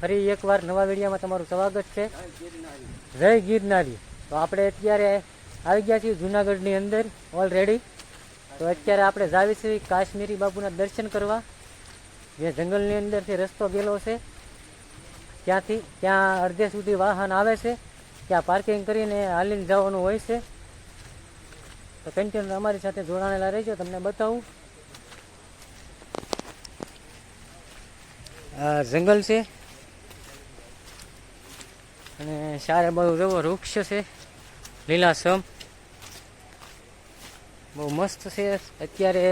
ફરી એકવાર નવા વિડીયોમાં તમારું સ્વાગત છે. જય ગિરનારી. તો આપણે અત્યારે આવી ગયા છીએ જુનાગઢની અંદર ઓલરેડી. તો અત્યારે આપણે જાવી છીએ કાશ્મીરી બાપુના દર્શન કરવા, જે જંગલની અંદરથી રસ્તો ગયેલો છે. ત્યાં અડધે સુધી વાહન આવે છે, ત્યાં પાર્કિંગ કરીને હાલીને જવાનું હોય છે. તો કન્ટિન્યુ અમારી સાથે જોડાયેલા રહેજો, તમને બતાવું. આ જંગલ છે અને સારે બધું જવો વૃક્ષ છે લીલાછમ, બહુ મસ્ત છે. અત્યારે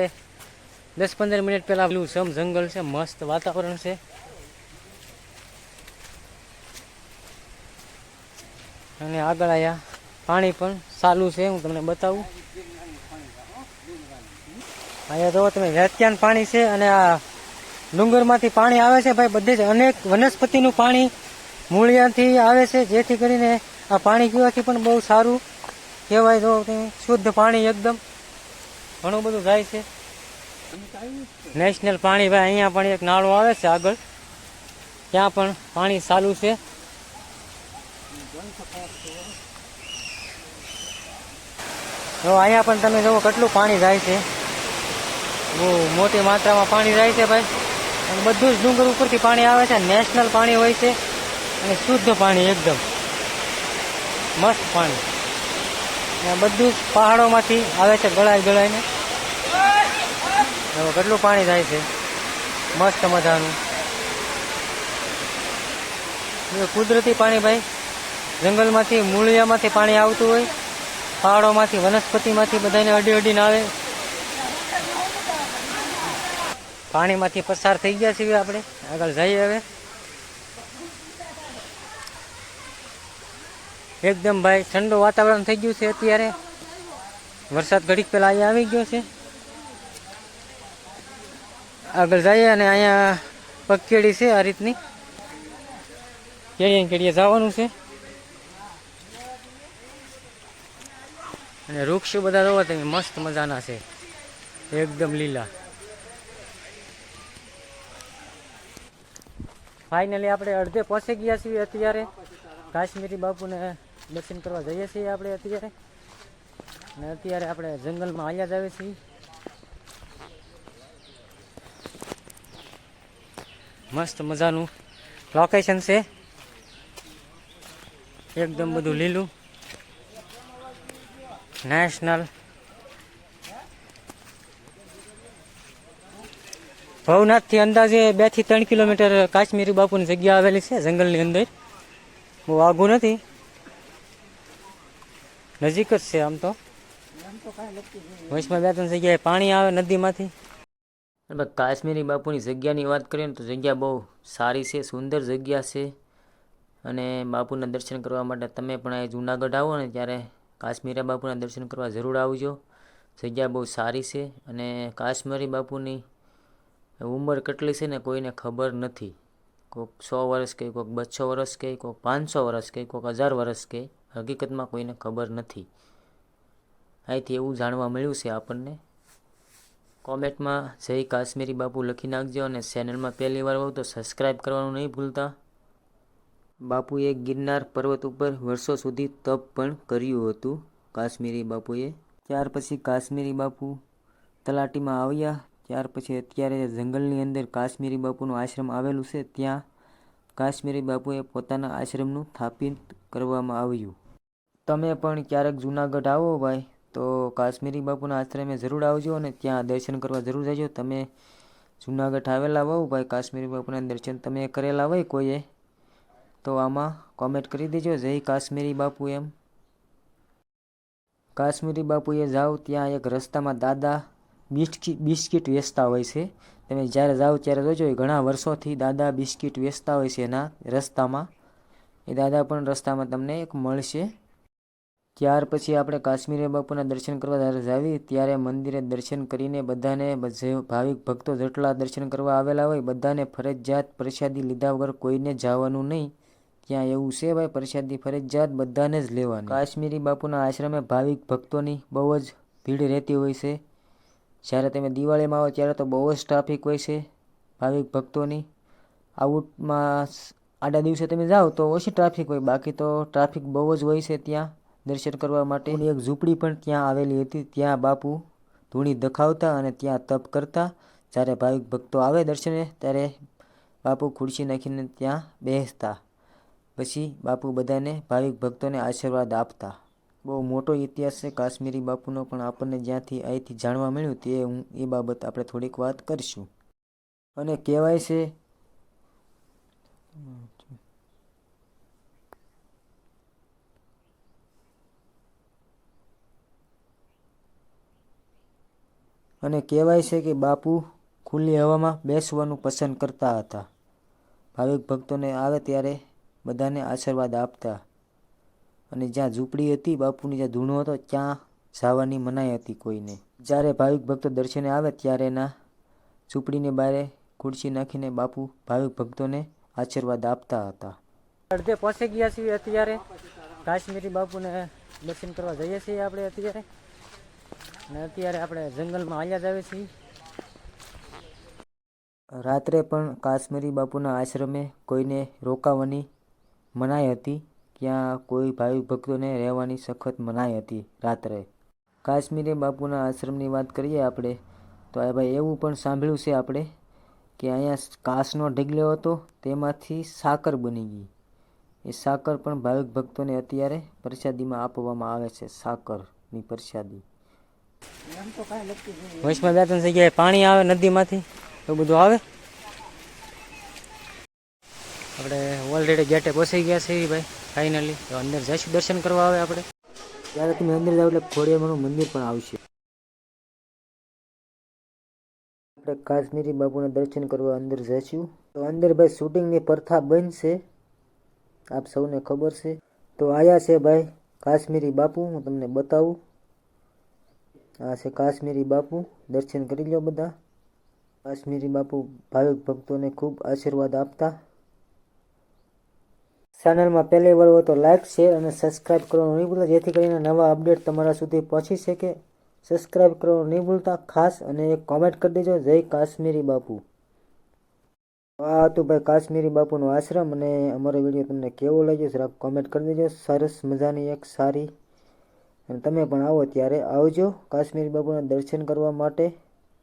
10-15 મિનિટ પહેલાં લીલુંછમ જંગલ છે, મસ્ત વાતાવરણ છે. અને આગળ અહીંયા પાણી પણ ચાલુ છે, હું તમને બતાવું. અહીંયા જો તમે વેત્યાન પાણી છે અને આ ડુંગરમાંથી પાણી આવે છે ભાઈ. બધે જ અનેક વનસ્પતિનું પાણી મૂળિયાથી આવે છે, જેથી કરીને આ પાણી પીવાથી પણ બહુ સારું કહેવાય. જો શુદ્ધ પાણી એકદમ ઘણું બધું જાય છે. નેશનલ પાણી ભાઈ. અહીંયા પણ એક નાળું આવે છે આગળ, ત્યાં પણ પાણી ચાલુ છે. તો અહીંયા પણ તમે જુઓ કેટલું પાણી જાય છે, બહુ મોટી માત્રામાં પાણી જાય છે ભાઈ. અને બધું જ ડુંગર ઉપરથી પાણી આવે છે, નેશનલ પાણી હોય છે અને શુદ્ધ પાણી એકદમ મસ્ત પાણી. અને બધું જ પહાડોમાંથી આવે છે ગળાઈને. કેટલું પાણી જાય છે, મસ્ત મજાનું. કુદરતી પાણી ભાઈ. જંગલમાંથી મૂળિયામાંથી પાણી આવતું હોય, પહાડોમાંથી વનસ્પતિમાંથી બધાને અડીને આવે. પાણીમાંથી પસાર થઈ ગયા છીએ આપણે, આગળ જઈએ હવે. એકદમ ભાઈ ઠંડુ વાતાવરણ થઈ ગયું છે અત્યારે. વરસાદ ઘડીક પહેલા અહીંયા આવી ગયો છે. આગળ જઈએ અને અહીંયા પગકેડી છે આ રીતની, કેડીએ જવાનું છે. અને વૃક્ષ બધા જોવો તમે, મસ્ત મજાના છે, એકદમ લીલા. ફાઇનલી આપણે અડધે પહોંચી ગયા છીએ અત્યારે. કાશ્મીરી બાપુને દર્શન કરવા જઈએ છીએ આપણે અત્યારે. અને અત્યારે આપણે જંગલમાં હાલ્યા જ આવીએ છીએ. મસ્ત મજાનું લોકેશન છે, એકદમ બધું લીલું. નેશનલ ભવનાથથી અંદાજે 2 થી 3 કિલોમીટર કાશ્મીરી બાપુની જગ્યા આવેલી છે જંગલની અંદર. બહુ આઘું નથી, નજીક જ છે આમ તો. વચમાં 2-3 જગ્યાએ પાણી આવે નદીમાંથી. કાશ્મીરી બાપુની જગ્યાની વાત કરીએ ને તો જગ્યા બહુ સારી છે, સુંદર જગ્યા છે. અને બાપુના દર્શન કરવા માટે તમે પણ અહીં જુનાગઢ આવો ને ત્યારે કાશ્મીરી બાપુના દર્શન કરવા જરૂર આવજો. જગ્યા બહુ સારી છે. અને કાશ્મીરી બાપુની ઉંમર કેટલી છે ને કોઈને ખબર નથી. કોઈક 100 વર્ષ કહે, કોઈક 200 વર્ષ કહે, કોઈક 500 વર્ષ કહે, કોઈક 1000 વર્ષ કહે. હકીકતમાં કોઈને ખબર નથી. અહીંથી એવું જાણવા મળ્યું છે આપણને. કોમેન્ટમાં જય કાશ્મીરી બાપુ લખી નાખજો. અને ચેનલમાં પહેલી વાર હોવ તો સબસ્ક્રાઈબ કરવાનું નહીં ભૂલતા. બાપુએ ગિરનાર પર્વત ઉપર વર્ષો સુધી તપ પણ કર્યું હતું કાશ્મીરી બાપુએ. ત્યાર પછી કાશ્મીરી બાપુ તલાટીમાં આવ્યા. ત્યાર પછી અત્યારે જંગલની અંદર કાશ્મીરી બાપુનો આશ્રમ આવેલું છે, ત્યાં કાશ્મીરી બાપુએ પોતાના આશ્રમનું સ્થાપિત કરવામાં આવ્યું. તમે પણ ક્યારેક જુનાગઢ આવો ભાઈ તો કાશ્મીરી બાપુના આશ્રમે જરૂર આવજો અને ત્યાં દર્શન કરવા જરૂર જજો. તમે જુનાગઢ આવેલા હોવ ભાઈ, કાશ્મીરી બાપુના દર્શન તમે કરેલા હોય કોઈએ તો આમાં કોમેન્ટ કરી દેજો જય કાશ્મીરી બાપુ એમ. કાશ્મીરી બાપુએ જાઓ ત્યાં એક રસ્તામાં દાદા બિસ્કિટ વેચતા હોય છે. તમે જ્યારે જાઓ ત્યારે જોજો, ઘણા વર્ષોથી દાદા બિસ્કિટ વેચતા હોય છે એના રસ્તામાં. એ દાદા પણ રસ્તામાં તમને એક મળશે. ત્યાર પછી આપણે કાશ્મીરી બાપુના દર્શન કરવા જ્યારે જાવી ત્યારે મંદિરે દર્શન કરીને બધાને ભાવિક ભક્તો જેટલા દર્શન કરવા આવેલા હોય બધાને ફરજિયાત પ્રસાદી લીધા વગર કોઈને જવાનું નહીં. ત્યાં એવું છે ભાઈ, પ્રસાદી ફરજિયાત બધાને જ લેવાની. કાશ્મીરી બાપુના આશ્રમે ભાવિક ભક્તોની બહુ જ ભીડ રહેતી હોય છે. જ્યારે તમે દિવાળીમાં આવો ત્યારે તો બહુ જ ટ્રાફિક હોય છે ભાવિક ભક્તોની. આડા દિવસે તમે જાઓ તો ઓછી ટ્રાફિક હોય, બાકી તો ટ્રાફિક બહુ જ હોય છે ત્યાં દર્શન કરવા માટે. એક ઝૂંપડી પણ ત્યાં આવેલી હતી, ત્યાં બાપુ ધૂણી દખાવતા અને ત્યાં તપ કરતા. જ્યારે ભાવિક ભક્તો આવે દર્શને ત્યારે બાપુ ખુરશી નાખીને ત્યાં બેસતા, પછી બાપુ બધાને ભાવિક ભક્તોને આશીર્વાદ આપતા. બહુ મોટો ઇતિહાસ છે કાશ્મીરી બાપુનો, પણ આપણને જ્યાંથી અહીંથી જાણવા મળ્યું એ બાબત આપણે થોડીક વાત કરીશું. અને કહેવાય છે કે બાપુ ખુલ્લી હવામાં બેસવાનું પસંદ કરતા હતા. ભાવિક ભક્તોને આવે ત્યારે બધાને આશીર્વાદ આપતા. અને જ્યાં ઝૂંપડી હતી બાપુની, જ્યાં ધૂણો હતો, ત્યાં જવાની મનાઈ હતી કોઈને. જ્યારે ભાવિક ભક્તો દર્શને આવે ત્યારે એના ઝૂંપડીની બહાર ખુરશી નાખીને બાપુ ભાવિક ભક્તોને આશીર્વાદ આપતા હતા. અડધે પહોંચી ગયા છીએ અત્યારે, કાશ્મીરી બાપુને દર્શન કરવા જઈએ છીએ આપણે અત્યારે. અને અત્યારે આપણે જંગલમાં હાલ્યા જ આવીએ છીએ. રાત્રે પણ કાશ્મીરી બાપુના આશ્રમે કોઈને રોકાવાની મનાઈ હતી. ત્યાં કોઈ ભાવિક ભક્તોને રહેવાની સખત મનાઈ હતી રાત્રે. કાશ્મીરી બાપુના આશ્રમની વાત કરીએ આપણે તો ભાઈ એવું પણ સાંભળ્યું છે આપણે કે અહીંયા કાચનો ઢગલો હતો, તેમાંથી સાકર બની ગઈ. એ સાકર પણ ભાવિક ભક્તોને અત્યારે પ્રસાદીમાં આપવામાં આવે છે, સાકરની પ્રસાદી. વચમાં 2-3 જગ્યાએ પાણી આવે નદીમાંથી, એવું બધું આવે. આપણે ઓલરેડી ગેટે પહોંચી ગયા છીએ ભાઈ, ફાઇનલી. તો અંદર જઈશું દર્શન કરવા આવે આપણે. ત્યારે તમે અંદર જાવ એટલે ખોડિયારમાંનું મંદિર પણ આવશે. આપણે કાશ્મીરી બાપુના દર્શન કરવા અંદર જઈશું. તો અંદર ભાઈ શૂટિંગની પ્રથા બંધ છે, આપ સૌને ખબર છે. તો આયા છે ભાઈ કાશ્મીરી બાપુ, હું તમને બતાવું. આ છે કાશ્મીરી બાપુ, દર્શન કરી લો બધા. કાશ્મીરી બાપુ ભાવિક ભક્તોને ખૂબ આશીર્વાદ આપતા. ચેનલમાં પહેલી વાર હોય તો લાઇક, શેર અને સબસ્ક્રાઈબ કરવાનું નહીં ભૂલતા, જેથી કરીને નવા અપડેટ તમારા સુધી પહોંચી શકે. સબસ્ક્રાઈબ કરવાનું નહીં ભૂલતા ખાસ, અને એક કોમેન્ટ કરી દેજો, જય કાશ્મીરી બાપુ. આ હતું ભાઈ કાશ્મીરી બાપુનો આશ્રમ, અને અમારો વિડીયો તમને કેવો લાગ્યો જરાક કોમેન્ટ કરી દેજો. સરસ મજાની એક સારી, અને તમે પણ આવો ત્યારે આવજો કાશ્મીરી બાપુના દર્શન કરવા માટે.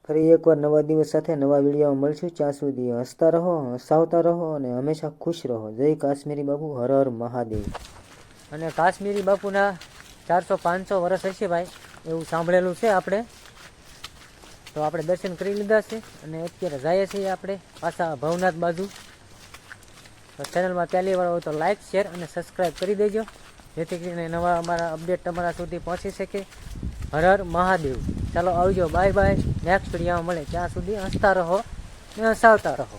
ફરી એકવાર નવા દિવસ સાથે નવા વિડીયોમાં મળશું. ત્યાં સુધી હસતા રહો, હસાવતા રહો અને હંમેશા ખુશ રહો. જય કાશ્મીરી બાપુ, હર હર મહાદેવ. અને કાશ્મીરી બાપુના 400-500 વર્ષ હશે ભાઈ, એવું સાંભળેલું છે આપણે. તો આપણે દર્શન કરી લીધા છે અને અત્યારે જઈએ છીએ આપણે પાછા ભવનાથ બાજુ. તો ચેનલમાં પહેલી વાર હોય તો લાઇક, શેર અને સબસ્ક્રાઈબ કરી દેજો, જેથી કરીને નવા અમારા અપડેટ તમારા સુધી પહોંચી શકે. હર હર મહાદેવ. ચાલો આવજો, બાય બાય. નેક્સ્ટ વિડીયોમાં મળે, ત્યાં સુધી હસતા રહો ને હસાવતા રહો.